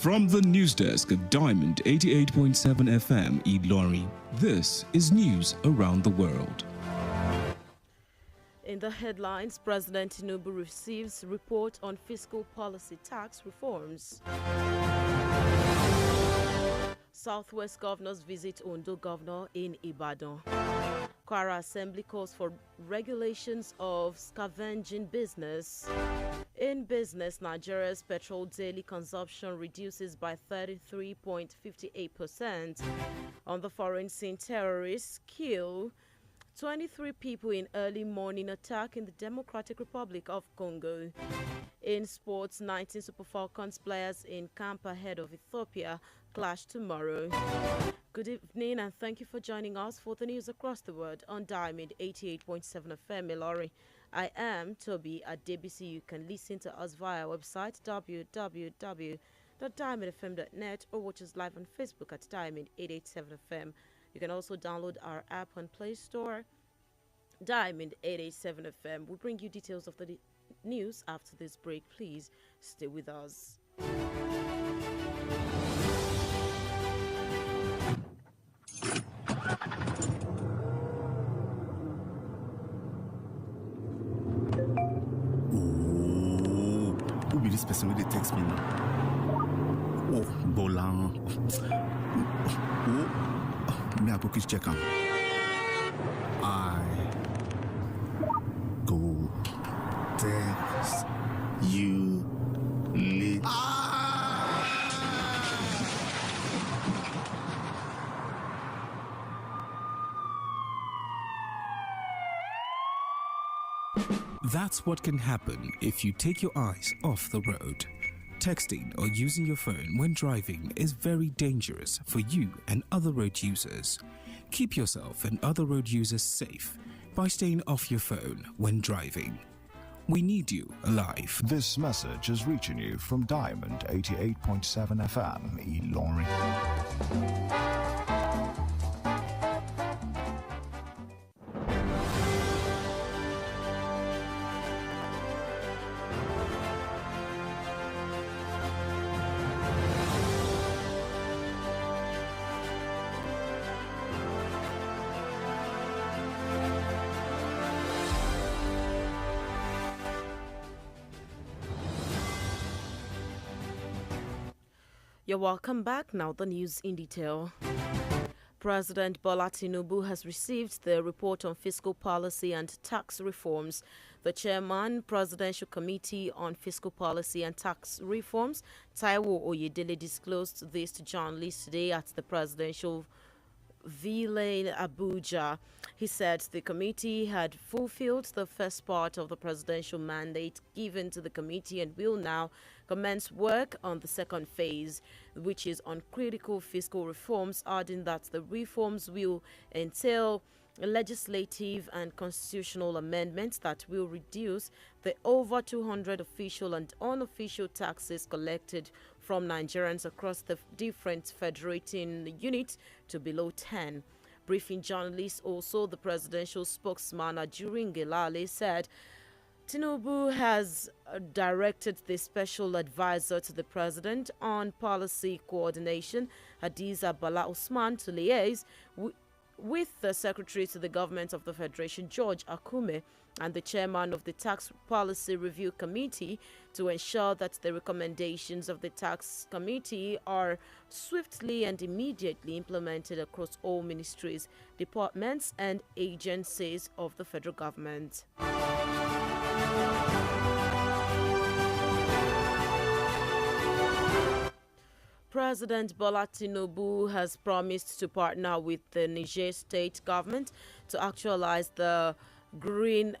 From the news desk of Diamond 88.7 FM Ilorin, this is news around the world. In the headlines, President Tinubu receives report on fiscal policy tax reforms. Southwest governors visit Ondo governor in Ibadan. Kwara Assembly calls for regulations of scavenging business. In business, Nigeria's petrol daily consumption reduces by 33.58%. On the foreign scene, terrorists kill 23 people in early morning attack in the Democratic Republic of Congo. In sports, 19 Super Falcons players in camp ahead of Ethiopia clash tomorrow. Good evening and thank you for joining us for the news across the world on Diamond 88.7 FM Ilorin. I am Tobi Adebisi. You can listen to us via our website www.diamondfm.net or watch us live on Facebook at Diamond 887 FM. You can also download our app on Play Store, Diamond 887 FM. We'll bring you details of the news after this break. Please stay with us. Who be this person when they text me now? Oh, Bolan. Oh, me I go quick check am. I go text you later. That's what can happen if you take your eyes off the road. Texting or using your phone when driving is very dangerous for you and other road users. Keep yourself and other road users safe by staying off your phone when driving. We need you alive. This message is reaching you from Diamond 88.7 FM Ilorin. You're welcome back. Now the news in detail. President Bola Tinubu has received the report on fiscal policy and tax reforms. The chairman, Presidential Committee on Fiscal Policy and Tax Reforms, Taiwo Oyedele, disclosed this to journalists today at the Presidential Villa in Abuja. He said the committee had fulfilled the first part of the presidential mandate given to the committee and will now commence work on the second phase, which is on critical fiscal reforms, adding that the reforms will entail legislative and constitutional amendments that will reduce the over 200 official and unofficial taxes collected from Nigerians across the different federating units to below 10. Briefing journalists, also the presidential spokesman Ajurin Gelale said Tinubu has directed the special advisor to the president on policy coordination, Hadiza Bala Usman, to liaise with the secretary to the government of the Federation, George Akume, and the chairman of the Tax Policy Review Committee to ensure that the recommendations of the Tax Committee are swiftly and immediately implemented across all ministries, departments, and agencies of the federal government. President Bola Tinubu has promised to partner with the Niger state government to actualize the green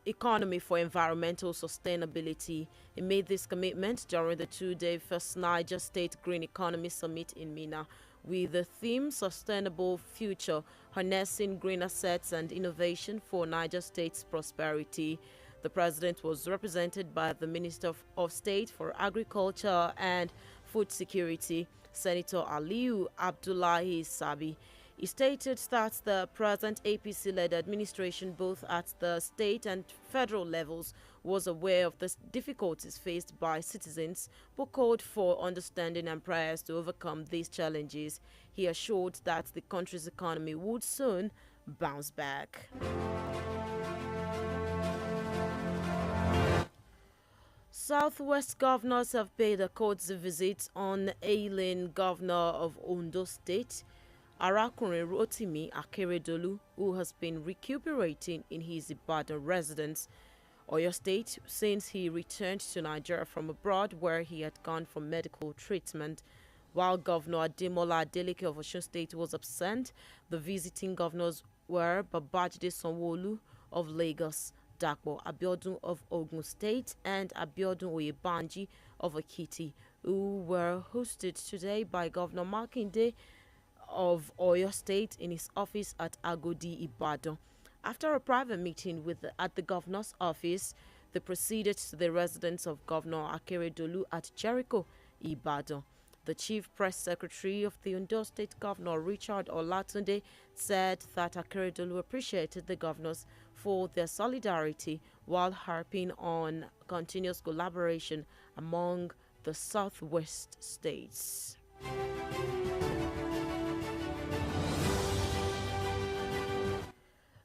economy for environmental sustainability. He made this commitment during the two-day First Niger State Green Economy Summit in Mina, with the theme Sustainable Future, Harnessing Green Assets and Innovation for Niger State's Prosperity. The president was represented by the Minister of State for Agriculture and Food Security, Senator Aliyu Abdullahi Sabi. He stated that the present APC-led administration, both at the state and federal levels, was aware of the difficulties faced by citizens but called for understanding and prayers to overcome these challenges. He assured that the country's economy would soon bounce back. Southwest governors have paid a courtesy visit on ailing governor of Ondo State, Arakunrin Rotimi Akeredolu, who has been recuperating in his Ibadan residence, Oyo State, since he returned to Nigeria from abroad where he had gone for medical treatment. While Governor Ademola Adeleke of Osun State was absent, the visiting governors were Babajide Sanwo-Olu of Lagos, Dapo Abiodun of Ogun State, and Abiodun Oyebanji of Ekiti, who were hosted today by Governor Makinde of Oyo State in his office at Agodi, Ibadan. After a private meeting at the governor's office, they proceeded to the residence of Governor Akeredolu at Jericho, Ibadan. The chief press secretary of the Ondo State Governor, Richard Olatunde, said that Akeredolu appreciated the governors for their solidarity while harping on continuous collaboration among the southwest states.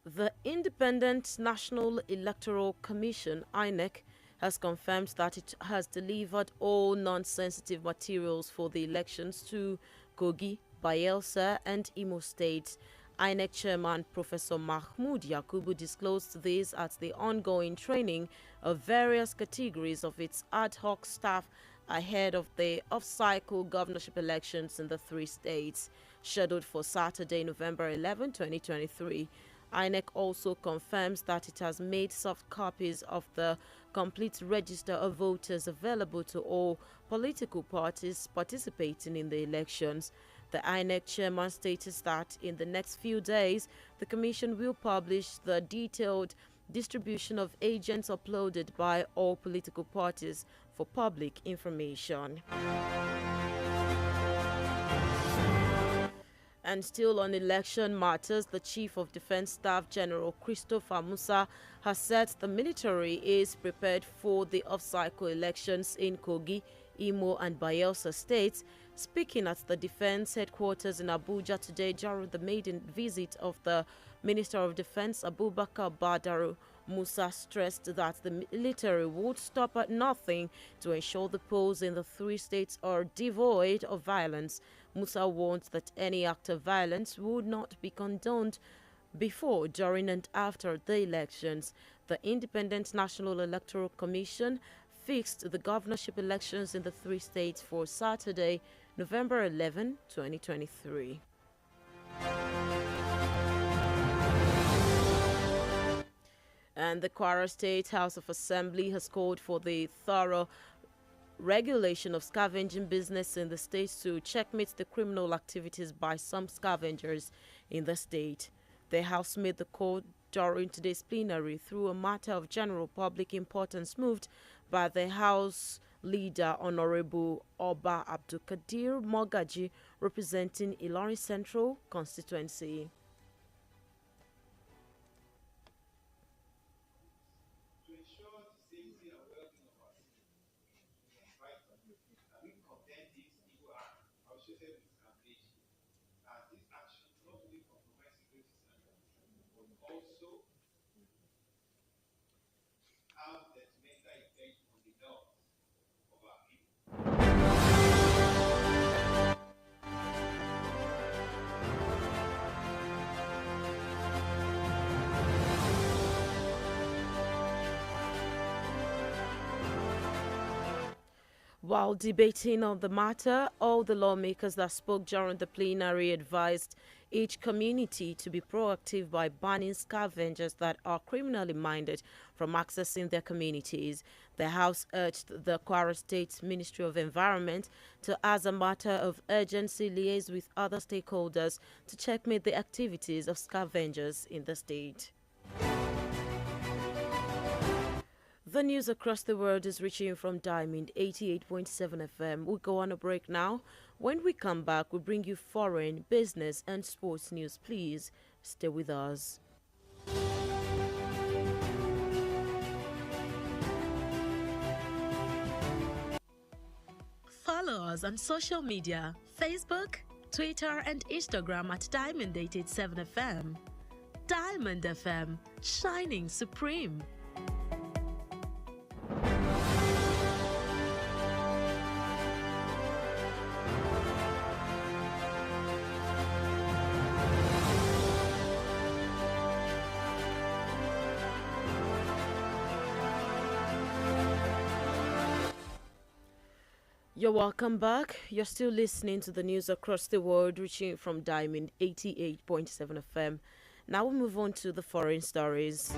The Independent National Electoral Commission, INEC, has confirmed that it has delivered all non-sensitive materials for the elections to Kogi, Bayelsa and Imo States. INEC Chairman Professor Mahmoud Yakubu disclosed this at the ongoing training of various categories of its ad hoc staff ahead of the off-cycle governorship elections in the three states, scheduled for Saturday, November 11, 2023. INEC also confirms that it has made soft copies of the complete register of voters available to all political parties participating in the elections. The INEC chairman stated that in the next few days, the commission will publish the detailed distribution of agents uploaded by all political parties for public information. And still on election matters, the Chief of Defense Staff General Christopher Musa has said the military is prepared for the off-cycle elections in Kogi, Imo and Bayelsa states. Speaking at the defense headquarters in Abuja today during the maiden visit of the Minister of Defense Abubakar Badaru, Musa stressed that the military would stop at nothing to ensure the polls in the three states are devoid of violence. Musa warned that any act of violence would not be condoned before, during and after the elections. The Independent National Electoral Commission fixed the governorship elections in the three states for Saturday, November 11, 2023. And the Kwara State House of Assembly has called for the thorough regulation of scavenging business in the state to checkmate the criminal activities by some scavengers in the state. The House made the call during today's plenary through a matter of general public importance moved by the House Leader Honorable Oba Abdulkadir Mogaji, representing Ilorin Central constituency. While debating on the matter, all the lawmakers that spoke during the plenary advised each community to be proactive by banning scavengers that are criminally minded from accessing their communities. The House urged the Kwara State Ministry of Environment to, as a matter of urgency, liaise with other stakeholders to checkmate the activities of scavengers in the state. The news across the world is reaching you from Diamond 88.7 FM. We'll go on a break now. When we come back, we'll bring you foreign, business and sports news. Please stay with us. us on social media, Facebook, Twitter and Instagram at Diamond 887 FM. Diamond FM, shining supreme. You're welcome back. You're still listening to the news across the world, reaching from Diamond 88.7 FM. Now we move on to the foreign stories.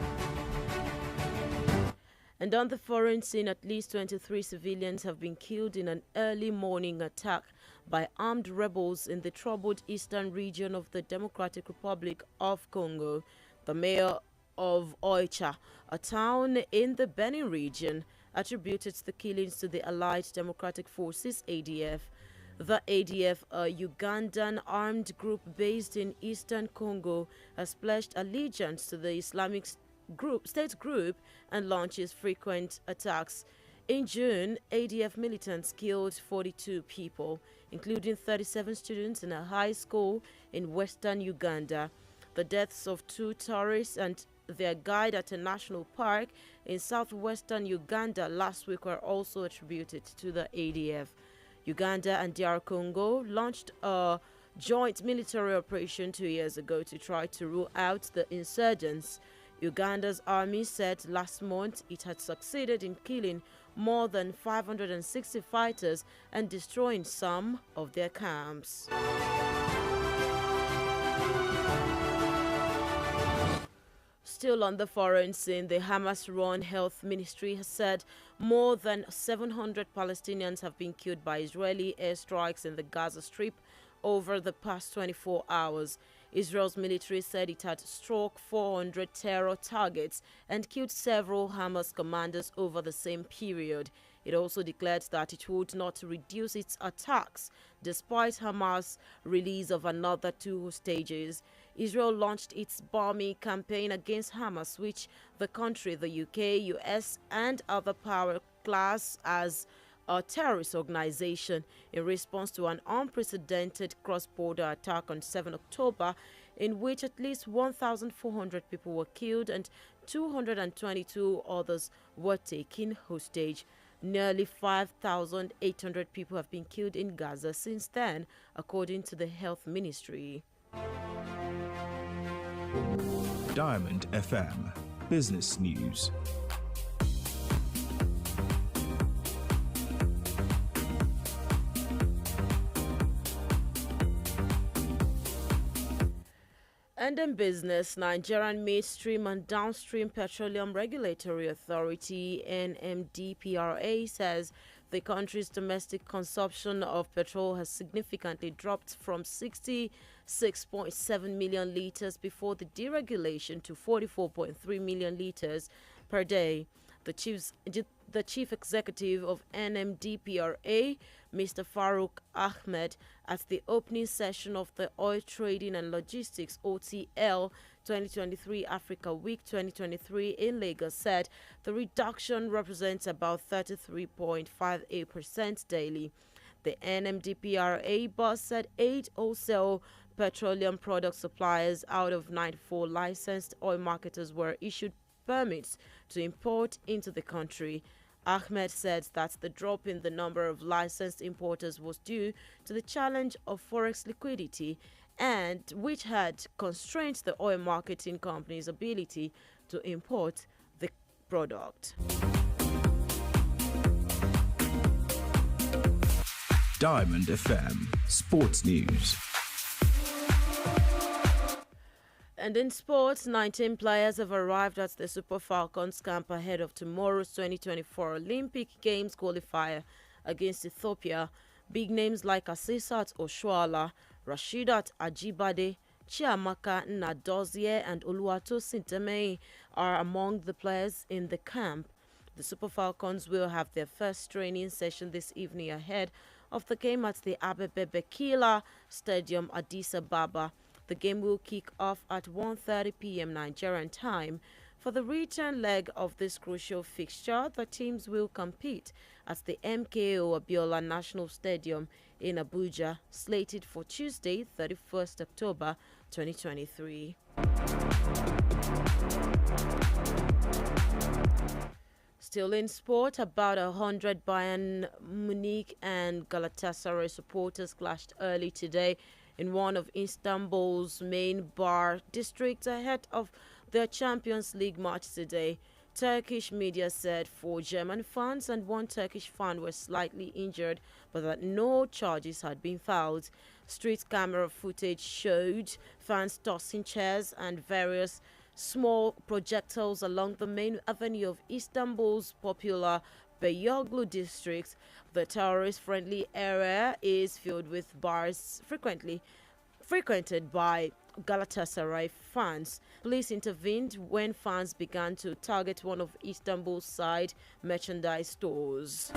And on the foreign scene, at least 23 civilians have been killed in an early morning attack by armed rebels in the troubled eastern region of the Democratic Republic of Congo. The mayor of Oicha, a town in the Benin region, attributed the killings to the Allied Democratic Forces (ADF). The ADF, a Ugandan armed group based in eastern Congo, has pledged allegiance to the Islamic State group and launches frequent attacks. In June, ADF militants killed 42 people, including 37 students in a high school in western Uganda. The deaths of 2 tourists and their guide at a national park in southwestern Uganda last week were also attributed to the ADF. Uganda and DR Congo launched a joint military operation 2 years ago to try to rule out the insurgents. Uganda's army said last month it had succeeded in killing more than 560 fighters and destroying some of their camps. Still on the foreign scene, the Hamas-run health ministry has said more than 700 Palestinians have been killed by Israeli airstrikes in the Gaza Strip over the past 24 hours. Israel's military said it had struck 400 terror targets and killed several Hamas commanders over the same period. It also declared that it would not reduce its attacks despite Hamas' release of another 2 hostages. Israel launched its bombing campaign against Hamas, which the country, the UK, US, and other power class as a terrorist organization in response to an unprecedented cross-border attack on 7 October in which at least 1,400 people were killed and 222 others were taken hostage. Nearly 5,800 people have been killed in Gaza since then, according to the health ministry. Diamond FM Business News. And in business, Nigerian Midstream and Downstream Petroleum Regulatory Authority (NMDPRA) says the country's domestic consumption of petrol has significantly dropped from 66.7 million liters before the deregulation to 44.3 million liters per day. The chief executive of NMDPRA, Mr. Farouk Ahmed, at the opening session of the Oil Trading and Logistics (OTL) 2023 Africa Week 2023 in Lagos, said the reduction represents about 33.58% daily. The NMDPRA boss said 8 wholesale petroleum product suppliers out of 94 licensed oil marketers were issued permits to import into the country. Ahmed said that the drop in the number of licensed importers was due to the challenge of forex liquidity, and which had constrained the oil marketing company's ability to import the product. Diamond FM Sports News. And in sports, 19 players have arrived at the Super Falcons camp ahead of tomorrow's 2024 Olympic Games qualifier against Ethiopia. Big names like Asisat Oshuala, Rashidat Ajibade, Chiamaka Nnadozie and Oluwatosin Temei are among the players in the camp. The Super Falcons will have their first training session this evening ahead of the game at the Abebe Bekila Stadium, Addis Ababa. The game will kick off at 1:30 p.m. Nigerian time. For the return leg of this crucial fixture, the teams will compete at the MKO Abiola National Stadium in Abuja, slated for Tuesday, 31st October 2023. Still in sport, about 100 Bayern Munich and Galatasaray supporters clashed early today in one of Istanbul's main bar districts ahead of their Champions League match today. Turkish media said 4 German fans and 1 Turkish fan were slightly injured, but that no charges had been filed. Street camera footage showed fans tossing chairs and various small projectiles along the main avenue of Istanbul's popular Beyoğlu district. The tourist-friendly area is filled with bars frequented by Galatasaray fans. Police intervened when fans began to target one of Istanbul's side merchandise stores.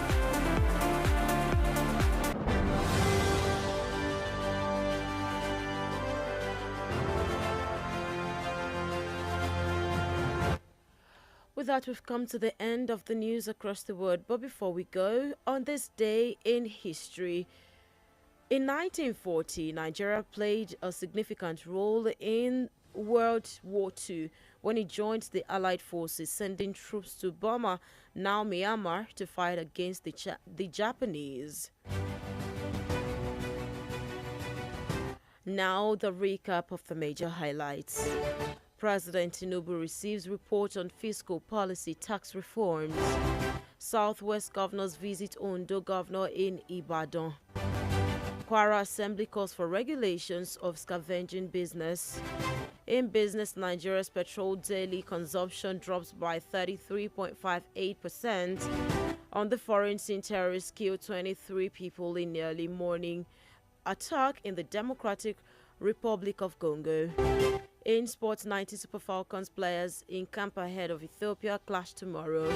With that, we've come to the end of the news across the world. But before we go, on this day in history, in 1940, Nigeria played a significant role in World War II when it joined the Allied forces, sending troops to Burma, now Myanmar, to fight against the Japanese. Now the recap of the major highlights. President Tinubu receives report on fiscal policy tax reforms. Southwest governors visit Ondo governor in Ibadan. Kwara Assembly calls for regulations of scavenging business. In business, Nigeria's petrol daily consumption drops by 33.58%. On the foreign scene, terrorists killed 23 people in early morning attack in the Democratic Republic of Congo. In sports, 90 Super Falcons players in camp ahead of Ethiopia clash tomorrow.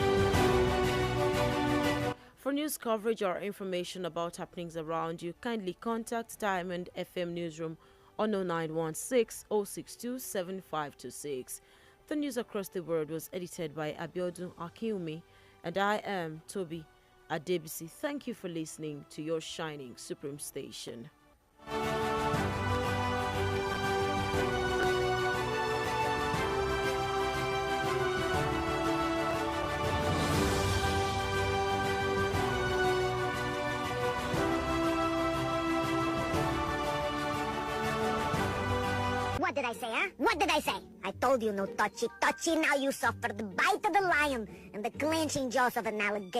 For news coverage or information about happenings around you, kindly contact Diamond FM Newsroom on 0916 062 7526. The news across the world was edited by Abiodun Akiumi, and I am Tobi Adebisi. Thank you for listening to your shining supreme station. What did I say, huh? What did I say? I told you no touchy. Now you suffer the bite of the lion and the clenching jaws of an alligator.